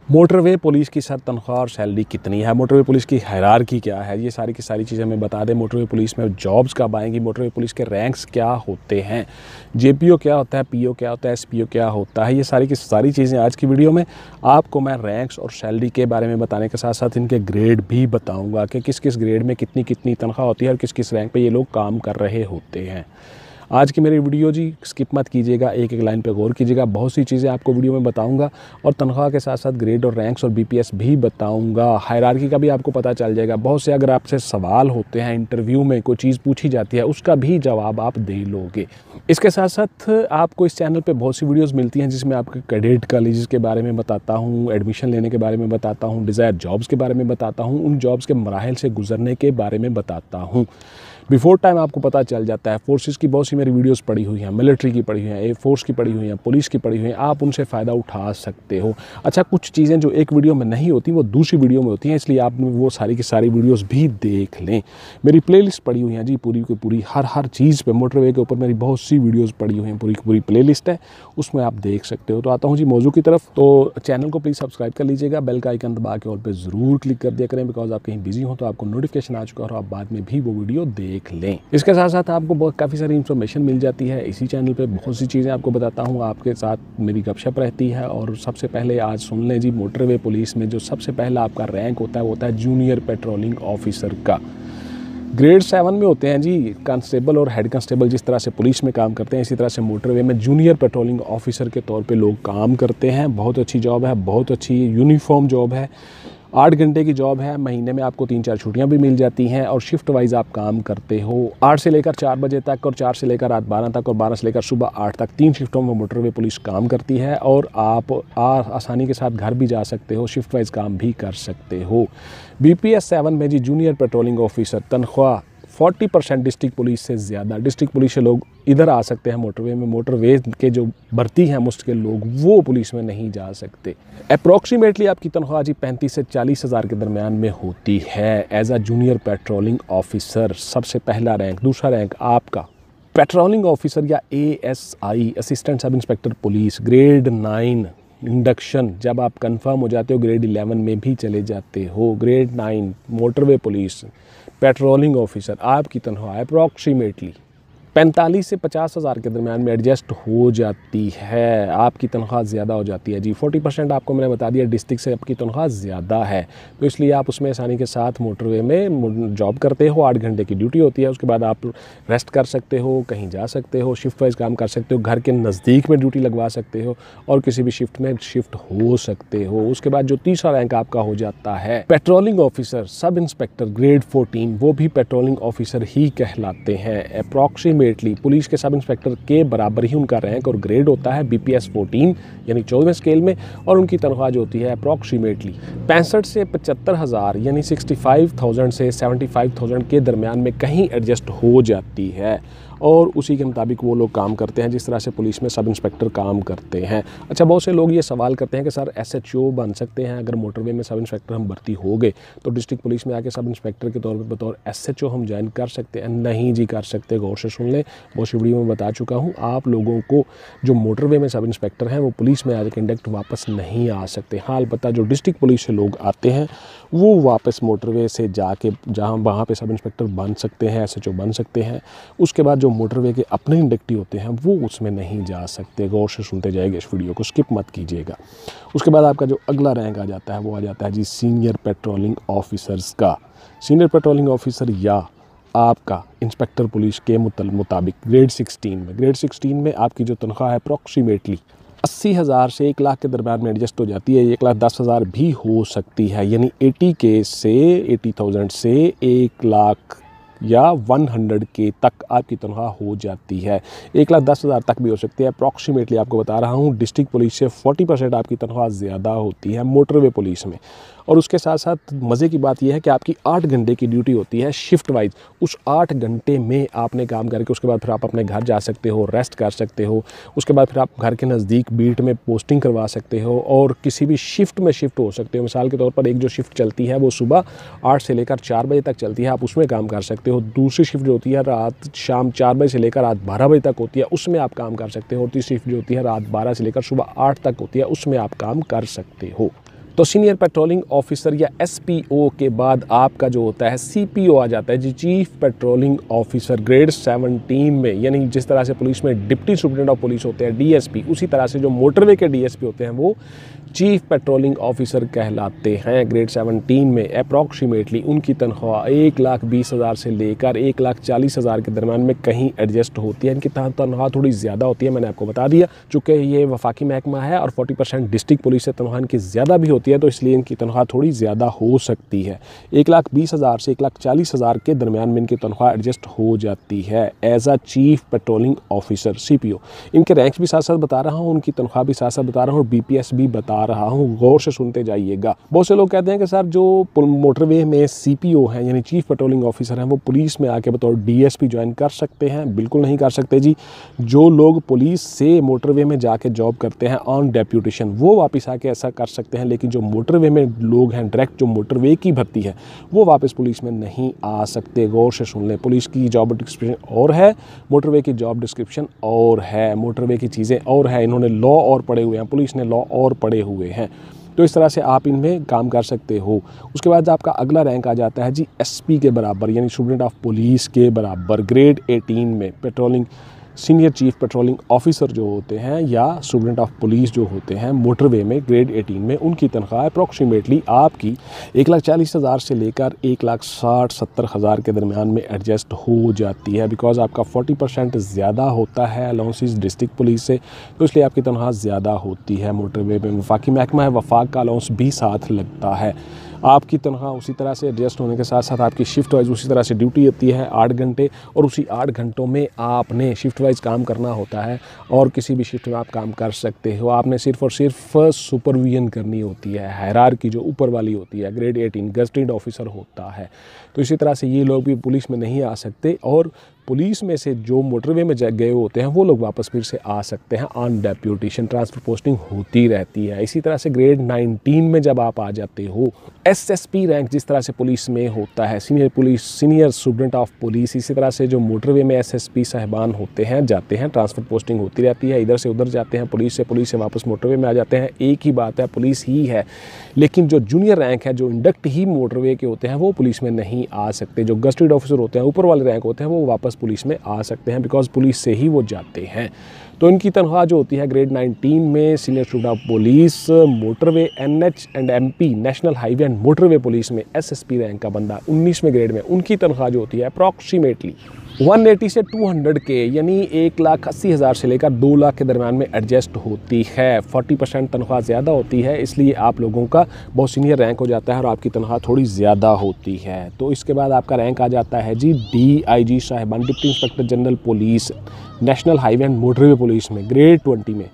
Motorway police की sir तनख्वाह और सैलरी कितनी है, मोटरवे पुलिस की हायरार्की क्या है, ये सारी की सारी चीज़ें हमें बता दें। मोटरवे पुलिस में जॉब्स कब आएंगी, मोटरवे पुलिस के रैंक्स क्या होते हैं, जेपीओ क्या होता है, पीओ क्या होता है, एसपीओ क्या होता है, ये सारी की सारी चीज़ें आज की वीडियो में आपको मैं रैंक्स और सैलरी के बारे में बताने के साथ साथ इनके ग्रेड भी बताऊँगा कि किस किस ग्रेड में कितनी कितनी तनख्वाह होती है और किस किस रैंक पर ये लोग काम कर रहे होते हैं। आज की मेरी वीडियो जी स्किप मत कीजिएगा, एक एक लाइन पे गौर कीजिएगा। बहुत सी चीज़ें आपको वीडियो में बताऊंगा और तनख्वाह के साथ साथ ग्रेड और रैंक्स और बीपीएस भी बताऊंगा। हायरार्की का भी आपको पता चल जाएगा। बहुत से अगर आपसे सवाल होते हैं, इंटरव्यू में कोई चीज़ पूछी जाती है, उसका भी जवाब आप दे लोगे। इसके साथ साथ आपको इस चैनल पर बहुत सी वीडियोज़ मिलती हैं जिसमें आपके कैडेट कॉलेज के बारे में बताता हूँ, एडमिशन लेने के बारे में बताता हूँ, डिज़ायर जॉब्स के बारे में बताता हूँ, उन जॉब्स के मराहिल से गुजरने के बारे में बताता हूँ। बिफोर टाइम आपको पता चल जाता है। फोर्सेस की बहुत सी मेरी वीडियोस पड़ी हुई हैं, मिलिट्री की पड़ी हुई हैं, एयर फोर्स की पड़ी हुई हैं, पुलिस की पड़ी हुई हैं, आप उनसे फ़ायदा उठा सकते हो। अच्छा, कुछ चीज़ें जो एक वीडियो में नहीं होती वो दूसरी वीडियो में होती हैं, इसलिए आप वो सारी की सारी वीडियोस भी देख लें। मेरी प्लेलिस्ट पड़ी हुई है जी पूरी की पूरी, हर चीज़ पे मोटरवे के ऊपर मेरी बहुत सी वीडियोज़ पड़ी हुई हैं, पूरी की पूरी प्लेलिस्ट है, उसमें आप देख सकते हो। तो आता हूँ जी मौजू की तरफ। तो चैनल को प्लीज़ सब्सक्राइब कर लीजिएगा, बेल का आइकन दबा के ऑल पे ज़रूर क्लिक कर दिया करें, बिकॉज आप कहीं बिजी हो तो आपको नोटिफिकेशन आ चुका और आप बाद में भी वो वीडियो देख लें। इसके साथ साथ आपको बहुत काफ़ी सारी इन्फॉर्मेशन मिल जाती है इसी चैनल पे, बहुत सी चीज़ें आपको बताता हूँ, आपके साथ मेरी गपशप रहती है। और सबसे पहले आज सुन लें जी, मोटरवे पुलिस में जो सबसे पहला आपका रैंक होता है वो होता है जूनियर पेट्रोलिंग ऑफिसर का। ग्रेड 7 में होते हैं जी कांस्टेबल और हेड कांस्टेबल। जिस तरह से पुलिस में काम करते हैं इसी तरह से मोटरवे में जूनियर पेट्रोलिंग ऑफिसर के तौर पे लोग काम करते हैं। बहुत अच्छी जॉब है, बहुत अच्छी यूनिफॉर्म जॉब है, 8 घंटे की जॉब है, महीने में आपको 3-4 छुट्टियां भी मिल जाती हैं और शिफ्ट वाइज आप काम करते हो। 8 से लेकर 4 बजे तक और 4 से लेकर रात 12 तक और 12 से लेकर सुबह 8 तक, 3 शिफ्टों में मोटरवे पुलिस काम करती है और आप आसानी के साथ घर भी जा सकते हो, शिफ्ट वाइज काम भी कर सकते हो। बीपीएस 7 में जी जूनियर पेट्रोलिंग ऑफिसर तनख्वाह 40% डिस्ट्रिक्ट पुलिस से ज़्यादा। डिस्ट्रिक्ट पुलिस से लोग इधर आ सकते हैं मोटरवे में, मोटरवे के जो भर्ती हैं मुश्किल लोग वो पुलिस में नहीं जा सकते। अप्रॉक्सीमेटली आपकी तनख्वाह जी 35 से 40 हज़ार के दरमियान में होती है as a junior patrolling officer. सबसे पहला रैंक। दूसरा रैंक आपका पेट्रोलिंग ऑफिसर या ASI, assistant sub inspector police, grade 9 induction. जब आप कंफर्म हो जाते हो ग्रेड 11 में भी चले जाते हो। Grade 9 motorway police patrolling officer, आपकी तनख्वाह अप्रॉक्सीमेटली 45 से 50 हज़ार के दरमियान में एडजस्ट हो जाती है। आपकी तनख्वाह ज़्यादा हो जाती है जी। 40% आपको मैंने बता दिया डिस्ट्रिक्ट से आपकी तनख्वाह ज़्यादा है, तो इसलिए आप उसमें आसानी के साथ मोटरवे में जॉब करते हो। 8 घंटे की ड्यूटी होती है, उसके बाद आप रेस्ट कर सकते हो, कहीं जा सकते हो, शिफ्ट वाइज काम कर सकते हो, घर के नज़दीक में ड्यूटी लगवा सकते हो और किसी भी शिफ्ट में शिफ्ट हो सकते हो। उसके बाद जो तीसरा रैंक आपका हो जाता है patrolling officer sub inspector grade 14, वो भी पेट्रोलिंग ऑफिसर ही कहलाते हैं। अप्रॉक्सीमेटली पुलिस के सब इंस्पेक्टर के बराबर ही उनका रैंक और ग्रेड होता है BPS 14 यानी 14वें स्केल में, और उनकी तनख्वाह जो होती है अप्रॉक्सीमेटली 65 से 75 हज़ार यानी 65,000 से 75,000 के दरमियान में कहीं एडजस्ट हो जाती है और उसी के मुताबिक वो लोग काम करते हैं जिस तरह से पुलिस में सब इंस्पेक्टर काम करते हैं। अच्छा, बहुत से लोग ये सवाल करते हैं कि सर SHO बन सकते हैं अगर मोटरवे में सब इंस्पेक्टर हम भर्ती हो गए तो डिस्ट्रिक्ट पुलिस में आके सब इंस्पेक्टर के तौर पर बतौर SHO हम ज्वाइन कर सकते हैं? नहीं जी, कर सकते। गौर से सुन लें, बहुत सी वीडियो में बता चुका हूँ। आप लोगों को जो मोटरवे में सब इंस्पेक्टर हैं वो पुलिस में एज कंडक्ट वापस नहीं आ सकते। हाँ, अलबत्ता जो डिस्ट्रिक्ट पुलिस से लोग आते हैं वो वापस मोटरवे से जाके जहाँ वहाँ पे सब इंस्पेक्टर बन सकते हैं, SHO बन सकते हैं। उसके बाद जो मोटरवे के अपने इंडक्टी होते हैं वो उसमें नहीं जा सकते। गौर से सुनते जाइए, इस वीडियो को स्किप मत कीजिएगा। उसके बाद आपका जो अगला रैंक आ जाता है वो आ जाता है जी सीनियर पेट्रोलिंग ऑफिसर्स का। सीनियर पेट्रोलिंग ऑफिसर या आपका इंस्पेक्टर पुलिस के मुताबिक ग्रेड 16 में, ग्रेड 16 में आपकी जो तनख्वाह है अप्रॉक्सीमेटली 80 हज़ार से 1 लाख के दरमियान में एडजस्ट हो जाती है। 1,10,000 भी हो सकती है, यानी 80,000 से 1 लाख या 100K तक आपकी तनख्वाह हो जाती है। 1,10,000 तक भी हो सकती है। अप्रॉक्सीमेटली आपको बता रहा हूँ डिस्ट्रिक्ट पुलिस से 40% आपकी तनख्वाह ज़्यादा होती है मोटरवे पुलिस में। और उसके साथ साथ मज़े की बात यह है कि आपकी 8 घंटे की ड्यूटी होती है शिफ्ट वाइज। उस 8 घंटे में आपने काम करके उसके बाद फिर आप अपने घर जा सकते हो, रेस्ट कर सकते हो। उसके बाद फिर आप घर के नज़दीक बीट में पोस्टिंग करवा सकते हो और किसी भी शिफ्ट में शिफ्ट हो सकते हो। मिसाल के तौर पर एक जो शिफ्ट चलती है वो सुबह 8 से लेकर 4 बजे तक चलती है, आप उसमें काम कर सकते हो। दूसरी शिफ्ट जो होती है रात शाम 4 बजे से लेकर रात 12 बजे तक होती है, उसमें आप काम कर सकते हो। और तीसरी शिफ्ट जो होती है रात 12 से लेकर सुबह 8 तक होती है, उसमें आप काम कर सकते हो। तो सीनियर पेट्रोलिंग ऑफिसर या एसपीओ के बाद आपका जो होता है सीपीओ आ जाता है जी, चीफ पेट्रोलिंग ऑफिसर ग्रेड 17 में। यानी जिस तरह से पुलिस में डिप्टी सुप्रिटेंडेंट ऑफ पुलिस होते हैं डीएसपी, उसी तरह से जो मोटरवे के डीएसपी होते हैं वो चीफ पेट्रोलिंग ऑफिसर कहलाते हैं। ग्रेड 17 में अप्रॉक्सीमेटली उनकी तनख्वाह 1,20,000 से लेकर 1,40,000 के दरमियान में कहीं एडजस्ट होती है। इनकी तनख्वाह थोड़ी ज़्यादा होती है, मैंने आपको बता दिया। चूँकि ये वफाकी महकमा है और 40% डिस्ट्रिक्ट पुलिस से तनख्वाह इनकी ज़्यादा भी होती है, तो इसलिए इनकी तनख्वाह थोड़ी ज़्यादा हो सकती है। 1,20,000 से 1,40,000 के दरमियान में इनकी तनख्वाह एडजस्ट हो जाती है as a chief patrolling officer CPO. इनके रैंक्स भी साथ साथ बता रहा हूँ, उनकी तनख्वाह भी साथ साथ बता रहा हूँ, बीपीएस भी बता रहा हूँ, गौर से सुनते जाइएगा। बहुत से लोग कहते हैं कि सर जो मोटरवे में सीपीओ हैं यानी चीफ पेट्रोलिंग ऑफिसर हैं वो पुलिस में आके बतौर डीएसपी ज्वाइन कर सकते हैं। बिल्कुल नहीं कर सकते जी। जो लोग पुलिस से मोटरवे में जाके जॉब करते हैं ऑन डेप्यूटेशन वो वापस आके ऐसा कर सकते हैं, लेकिन जो मोटरवे में लोग हैं डायरेक्ट जो मोटरवे की भर्ती है वो वापस पुलिस में नहीं आ सकते। गौर से सुन लें, पुलिस की जॉब डिस्क्रिप्शन और है, मोटरवे की जॉब डिस्क्रिप्शन और है, मोटरवे की चीज़ें और है। इन्होंने लॉ और पढ़े हुए हैं, पुलिस ने लॉ और पढ़े हुए हैं, तो इस तरह से आप इनमें काम कर सकते हो। उसके बाद आपका अगला रैंक आ जाता है जी एसपी के बराबर यानी स्टूडेंट ऑफ पुलिस के बराबर ग्रेड 18 में। Patrolling senior chief patrolling officer जो होते हैं या स्टूडेंट ऑफ पुलिस जो होते हैं मोटरवे में ग्रेड 18 में, उनकी तनख्वाह अप्रॉक्सीमेटली आपकी 1,40,000 से लेकर 1,60,70,000 के दरमियान में एडजस्ट हो जाती है। बिकॉज आपका 40% ज़्यादा होता है अलाउंसेस डिस्ट्रिक्ट पुलिस से, तो इसलिए आपकी तनख्वाह ज़्यादा होती है। मोटरवे में वफाकी महकमा है, वफाक का अलाउंस भी साथ लगता है। आपकी तनख्वाह उसी तरह से एडजस्ट होने के साथ साथ आपकी शिफ्ट वाइज उसी तरह से ड्यूटी होती है 8 घंटे, और उसी 8 घंटों में आपने शिफ्ट वाइज काम करना होता है और किसी भी शिफ्ट में आप काम कर सकते हो। आपने सिर्फ और सिर्फ सुपरविजन करनी होती है, हायरार्की जो ऊपर वाली होती है ग्रेड 18 गजेटेड ऑफिसर होता है। तो इसी तरह से ये लोग भी पुलिस में नहीं आ सकते, और पुलिस में से जो मोटरवे में गए होते हैं वो लोग वापस फिर से आ सकते हैं ऑन डेप्यूटेशन। ट्रांसफर पोस्टिंग होती रहती है। इसी तरह से ग्रेड 19 में जब आप आ जाते हो, एसएसपी रैंक जिस तरह से पुलिस में होता है सीनियर स्टूडेंट ऑफ पुलिस, इसी तरह से जो मोटरवे में एसएसपी साहिबान होते हैं जाते हैं, ट्रांसफर पोस्टिंग होती रहती है, इधर से उधर जाते हैं, पुलिस से वापस मोटरवे में आ जाते हैं। एक ही बात है, पुलिस ही है। लेकिन जो जूनियर रैंक है, जो इंडक्ट ही मोटरवे के होते हैं वो पुलिस में नहीं आ सकते। जो गजेटेड ऑफिसर होते हैं ऊपर वाले रैंक होते हैं वो वापस पुलिस में आ सकते हैं, बिकॉज पुलिस से ही वो जाते हैं। तो इनकी तनख्वाह जो होती है ग्रेड 19 में senior student of police motorway NH and MP national highway and motorway police में एसएसपी रैंक का बंदा 19वें ग्रेड में, उनकी तनख्वाह जो होती है अप्रॉक्सीमेटली 180 से 200 के यानी 1,80,000 से लेकर 2 लाख के दरमियान में एडजस्ट होती है। 40% तनख्वाह ज़्यादा होती है, इसलिए आप लोगों का बहुत सीनियर रैंक हो जाता है और आपकी तनख्वाह थोड़ी ज़्यादा होती है। तो इसके बाद आपका रैंक आ जाता है जी डीआईजी साहिबान deputy inspector general police national highway and motorway police में ग्रेड 20 में।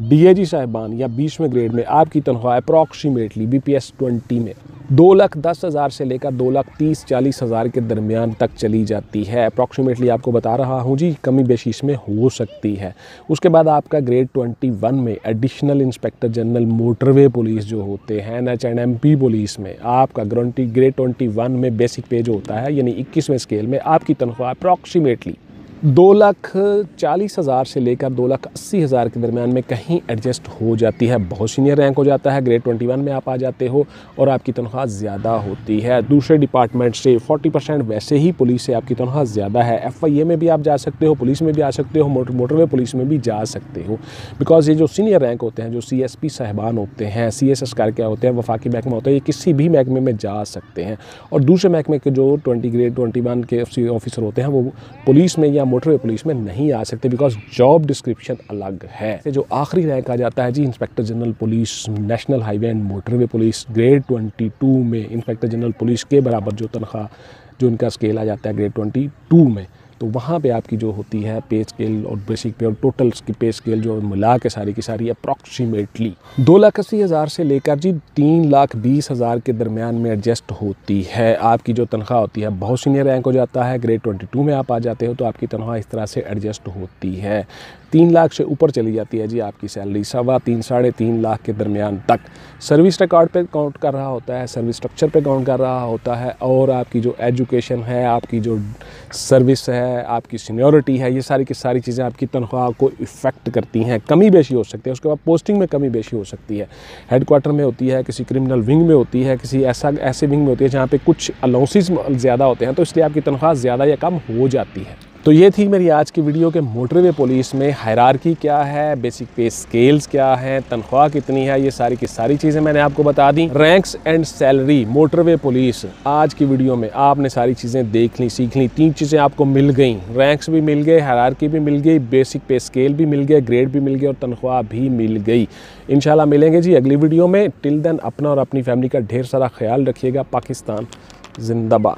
डीआईजी साहिबान या 20वें ग्रेड में आपकी तनख्वाह अप्रॉक्सीमेटली बीपीएस 20 में 2,10,000 से लेकर 2,30,40,000 के दरमियान तक चली जाती है। अप्रॉक्सीमेटली आपको बता रहा हूँ जी, कमी बेशी इसमें हो सकती है। उसके बाद आपका ग्रेड 21 में additional inspector general motorway police जो होते हैं एनएचएनएमपी पुलिस में, आपका ग्रेड 21 में बेसिक पे जो होता है यानी 21वें स्केल में आपकी तनख्वाह अप्रॉक्सीमेटली 2,40,000 से लेकर 2,80,000 के दरमियान में कहीं एडजस्ट हो जाती है। बहुत सीनियर रैंक हो जाता है, ग्रेड 21 में आप आ जाते हो और आपकी तनख्वाह ज़्यादा होती है। दूसरे डिपार्टमेंट से 40% वैसे ही पुलिस से आपकी तनख्वाह ज़्यादा है। एफआईए में भी आप जा सकते हो, पुलिस में भी आ सकते हो, मोटरवे पुलिस में भी जा सकते हो। बिकॉज ये जो सीनियर रैंक होते हैं, जो सीएसपी साहिबान होते हैं, सीएसएस करके होते हैं, वफाकी महकमा होता है, ये किसी भी महकमे में जा सकते हैं। और दूसरे महकमे के जो ग्रेड 21 के ऑफिसर होते हैं वो पुलिस में या मोटरवे पुलिस में नहीं आ सकते, बिकॉज जॉब डिस्क्रिप्शन अलग है। जो आखिरी रैंक आ जाता है जी inspector general police national highway and motorway police grade 22 में। इंस्पेक्टर जनरल पुलिस के बराबर जो तनख्वाह जो इनका स्केल आ जाता है ग्रेड 22 में, तो वहाँ पे आपकी जो होती है पे स्केल और बेसिक पे और टोटल की पे स्केल जो मिला के सारी की सारी अप्रॉक्सीमेटली 2,80,000 से लेकर जी 3,20,000 के दरमियान में एडजस्ट होती है। आपकी जो तनख्वाह होती है, बहुत सीनियर रैंक हो जाता है, ग्रेड 22 में आप आ जाते हो तो आपकी तनख्वाह इस तरह से एडजस्ट होती है। 3 लाख से ऊपर चली जाती है जी आपकी सैलरी, 3.25 साढ़े 3 लाख के दरमियान तक। सर्विस रिकॉर्ड पे काउंट कर रहा होता है, सर्विस स्ट्रक्चर पे काउंट कर रहा होता है, और आपकी जो एजुकेशन है, आपकी जो सर्विस है, है, आपकी सीनियरिटी है, ये सारी की सारी चीज़ें आपकी तनख्वाह को इफ़ेक्ट करती हैं। कमी बेशी हो सकती है, उसके बाद पोस्टिंग में कमी बेशी हो सकती है। हेडक्वार्टर में होती है, किसी क्रिमिनल विंग में होती है, किसी ऐसे विंग में होती है जहाँ पे कुछ अलाउंसेस ज़्यादा होते हैं, तो इसलिए आपकी तनख्वाह ज़्यादा या कम हो जाती है। तो ये थी मेरी आज की वीडियो के मोटरवे पुलिस में हायरार्की क्या है, बेसिक पे स्केल्स क्या है, तनख्वाह कितनी है, ये सारी की सारी चीज़ें मैंने आपको बता दी। Ranks and salary motorway police, आज की वीडियो में आपने सारी चीज़ें देख ली, सीख ली। 3 चीज़ें आपको मिल गई, रैंक्स भी मिल गए, हायरार्की भी मिल गई, बेसिक पे स्केल भी मिल गया, ग्रेड भी मिल गया और तनख्वाह भी मिल गई। इंशाल्लाह मिलेंगे जी अगली वीडियो में। टिल देन अपना और अपनी फैमिली का ढेर सारा ख्याल रखिएगा। पाकिस्तान जिंदाबाद।